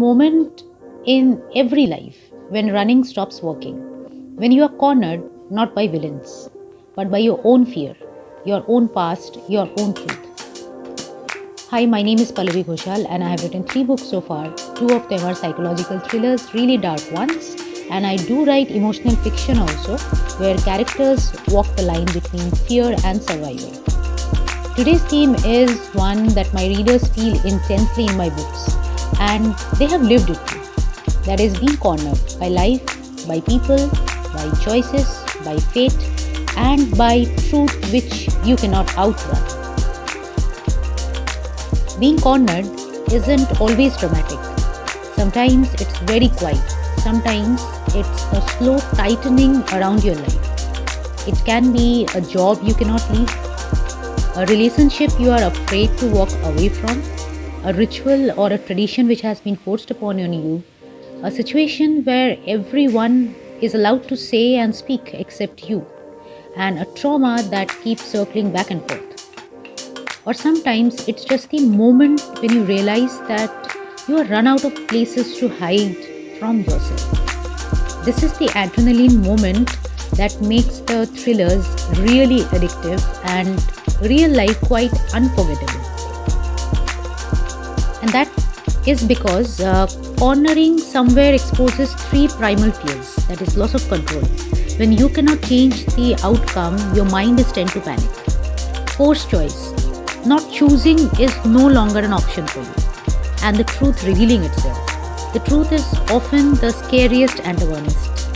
moment in every life when running stops working, when you are cornered not by villains, but by your own fear, your own past, your own truth. Hi, my name is Pallavi Ghoshal and I have written 3 books so far. 2 of them are psychological thrillers, really dark ones, and I do write emotional fiction also, where characters walk the line between fear and survival. Today's theme is one that my readers feel intensely in my books, and they have lived it too. That is being cornered by life, by people, by choices, by fate, and by truth which you cannot outrun. Being cornered isn't always dramatic. Sometimes it's very quiet. Sometimes it's a slow tightening around your life. It can be a job you cannot leave, a relationship you are afraid to walk away from, a ritual or a tradition which has been forced upon you, a situation where everyone is allowed to say and speak except you, and a trauma that keeps circling back and forth. Or sometimes it's just the moment when you realize that you are run out of places to hide from yourself. This is the adrenaline moment that makes the thrillers really addictive and real life quite unforgettable. And that is because cornering somewhere exposes 3 primal fears. That is loss of control. When you cannot change the outcome, your mind is tend to panic. Forced choice. Not choosing is no longer an option for you. And the truth revealing itself. The truth is often the scariest antagonist.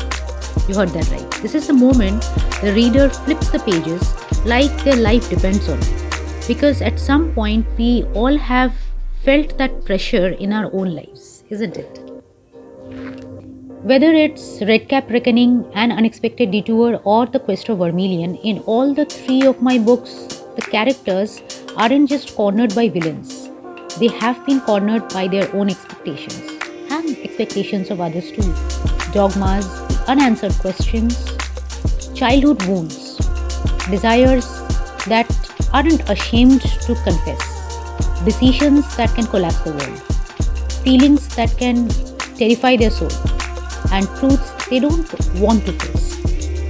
You heard that right. This is the moment the reader flips the pages like their life depends on it. Because at some point we all have felt that pressure in our own lives, isn't it? Whether it's Redcap Reckoning, An Unexpected Detour, or The Quest of Vermilion, in all the 3 of my books, the characters aren't just cornered by villains. They have been cornered by their own expectations and expectations of others too. Dogmas, unanswered questions, childhood wounds, desires that aren't ashamed to confess, decisions that can collapse the world, feelings that can terrify their soul, and truths they don't want to face.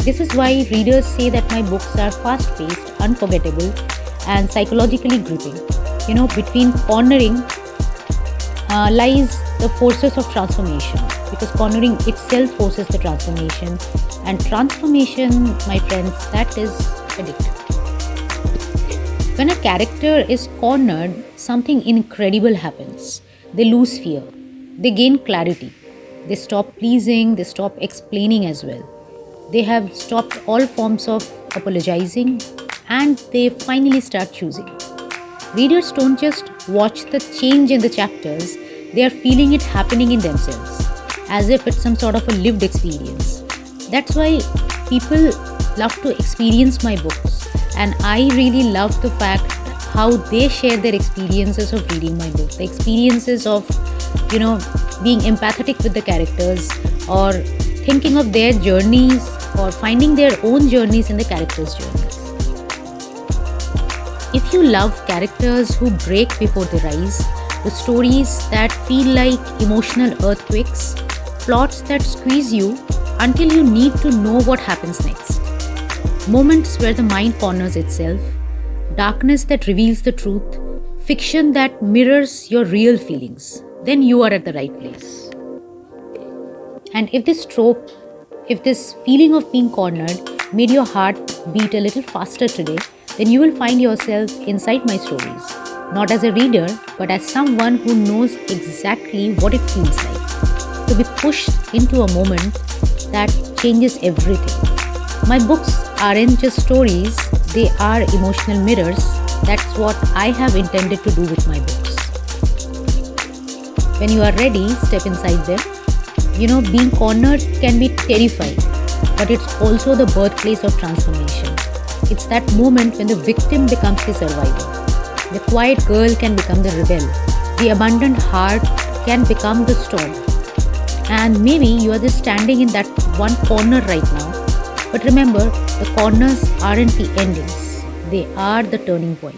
This is why readers say that my books are fast-paced, unforgettable, and psychologically gripping. Between cornering lies the forces of transformation, because cornering itself forces the transformation, and transformation, my friends, that is addictive. When a character is cornered, something incredible happens. They lose fear, they gain clarity, they stop pleasing, they stop explaining as well. They have stopped all forms of apologizing, and they finally start choosing. Readers don't just watch the change in the chapters, they are feeling it happening in themselves, as if it's some sort of a lived experience. That's why people love to experience my books, and I really love the fact how they share their experiences of reading my book, the experiences of, being empathetic with the characters, or thinking of their journeys, or finding their own journeys in the characters' journeys. If you love characters who break before they rise, the stories that feel like emotional earthquakes, plots that squeeze you until you need to know what happens next, moments where the mind corners itself, darkness that reveals the truth, fiction that mirrors your real feelings, then you are at the right place. And if this trope, if this feeling of being cornered made your heart beat a little faster today, then you will find yourself inside my stories, not as a reader, but as someone who knows exactly what it feels like to be pushed into a moment that changes everything. My books aren't just stories, they are emotional mirrors. That's what I have intended to do with my books. When you are ready, step inside them. Being cornered can be terrifying, but it's also the birthplace of transformation. It's that moment when the victim becomes the survivor. The quiet girl can become the rebel. The abandoned heart can become the storm. And maybe you are just standing in that one corner right now. But remember, the corners aren't the endings. They are the turning point.